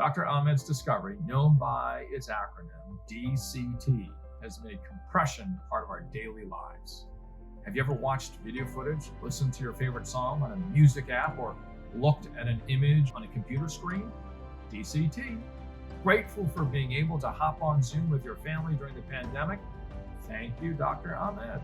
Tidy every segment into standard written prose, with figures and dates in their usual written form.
Dr. Ahmed's discovery, known by its acronym DCT, has made compression part of our daily lives. Have you ever watched video footage, listened to your favorite song on a music app, or looked at an image on a computer screen? DCT. Grateful for being able to hop on Zoom with your family during the pandemic? Thank you, Dr. Ahmed.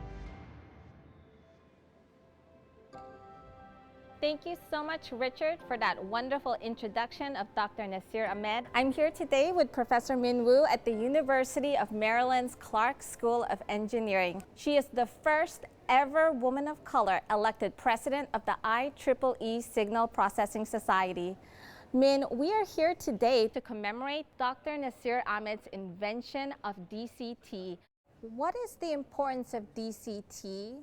Thank you so much, Richard, for that wonderful introduction of Dr. Nasir Ahmed. I'm here today with Professor Min Woo at the University of Maryland's Clark School of Engineering. She is the first ever woman of color elected president of the IEEE Signal Processing Society. Min, we are here today to commemorate Dr. Nasir Ahmed's invention of DCT. What is the importance of DCT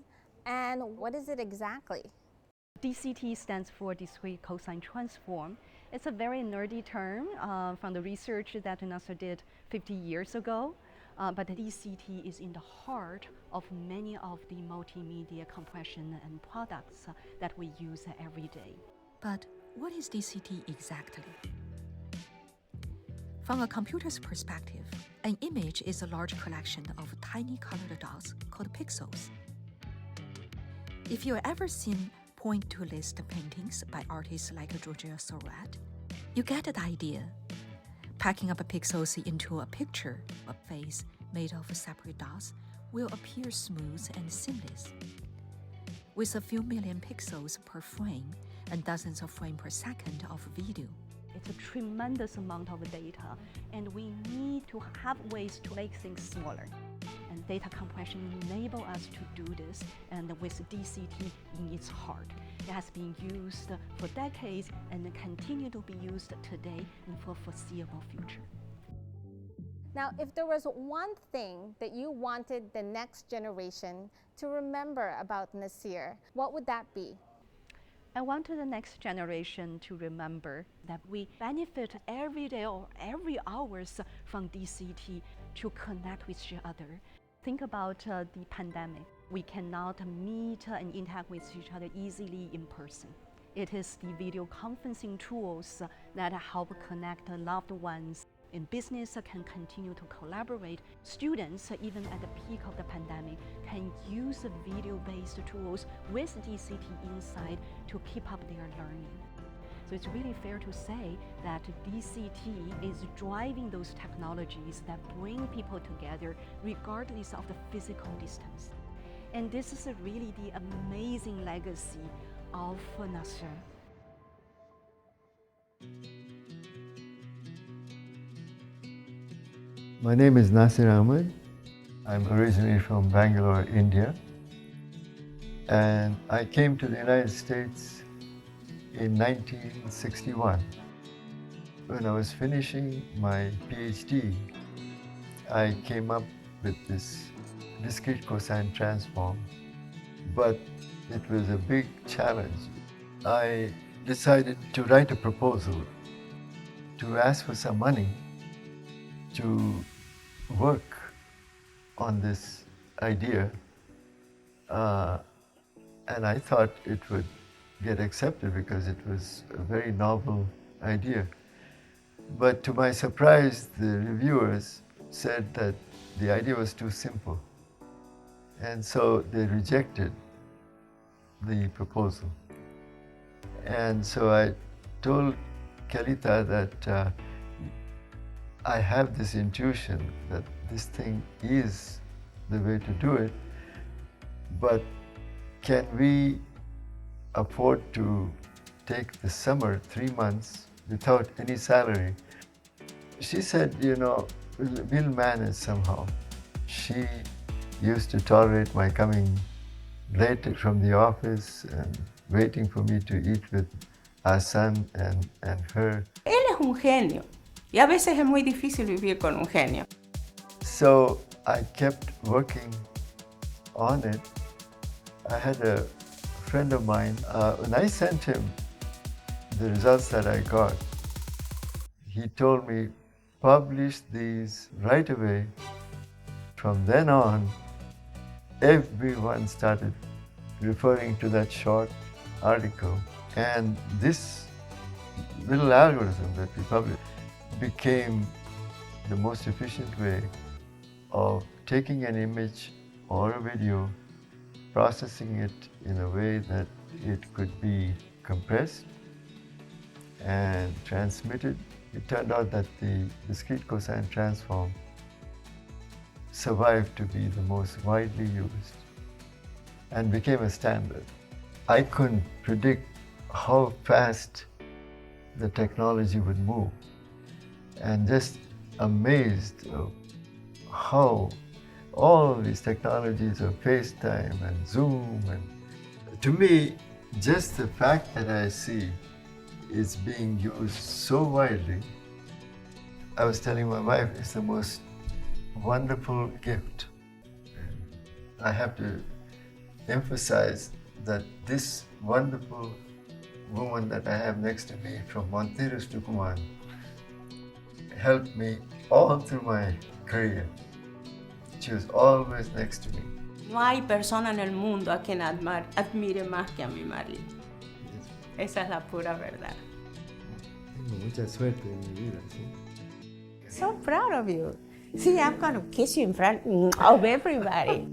and what is it exactly? DCT stands for discrete cosine transform. It's a very nerdy term from the research that Nasir did 50 years ago. But the DCT is in the heart of many of the multimedia compression and products that we use every day. But what is DCT exactly? From a computer's perspective, an image is a large collection of tiny colored dots called pixels. If you've ever seen point-to-list paintings by artists like Georgia Surratt, you get the idea. Packing up pixels into a picture, a face made of separate dots will appear smooth and seamless. With a few million pixels per frame and dozens of frames per second of video, it's a tremendous amount of data, and we need to have ways to make things smaller. And data compression enables us to do this, and with DCT in its heart. It has been used for decades and continue to be used today and for foreseeable future. Now, if there was one thing that you wanted the next generation to remember about Nasir, what would that be? I want the next generation to remember that we benefit every day or every hours from DCT to connect with each other. Think about the pandemic. We cannot meet and interact with each other easily in person. It is the video conferencing tools that help connect loved ones. In business can continue to collaborate. Students, even at the peak of the pandemic, can use video-based tools with DCT inside to keep up their learning. So it's really fair to say that DCT is driving those technologies that bring people together regardless of the physical distance. And this is really the amazing legacy of Nasir. My name is Nasir Ahmed. I'm originally from Bangalore, India. And I came to the United States in 1961. When I was finishing my PhD, I came up with this discrete cosine transform, but it was a big challenge. I decided to write a proposal to ask for some money to work on this idea, and I thought it would get accepted because it was a very novel idea. But to my surprise, the reviewers said that the idea was too simple, and so they rejected the proposal. And so I told Kalita that I have this intuition that this thing is the way to do it, but can we afford to take the summer, 3 months, without any salary? She said, you know, we'll manage somehow. She used to tolerate my coming late from the office and waiting for me to eat with our son and her. Él es un genio y a veces es muy difícil vivir con un genio. So I kept working on it. I had a friend of mine, when I sent him the results that I got, he told me, publish these right away. From then on, everyone started referring to that short article. And this little algorithm that we published became the most efficient way of taking an image or a video, processing it in a way that it could be compressed and transmitted. It turned out that the discrete cosine transform survived to be the most widely used and became a standard. I couldn't predict how fast the technology would move, and just amazed of how all these technologies of FaceTime and Zoom, and to me, just the fact that I see it's being used so widely, I was telling my wife, it's the most wonderful gift. I have to emphasize that this wonderful woman that I have next to me from Monteros to Tucumán helped me all through my career. She was always next to me. No hay persona en el mundo a quien admire más que a mi marido. Esa es la pura verdad. Tengo mucha suerte en mi vida, ¿sí? So proud of you. See, I'm going to kiss you in front of everybody.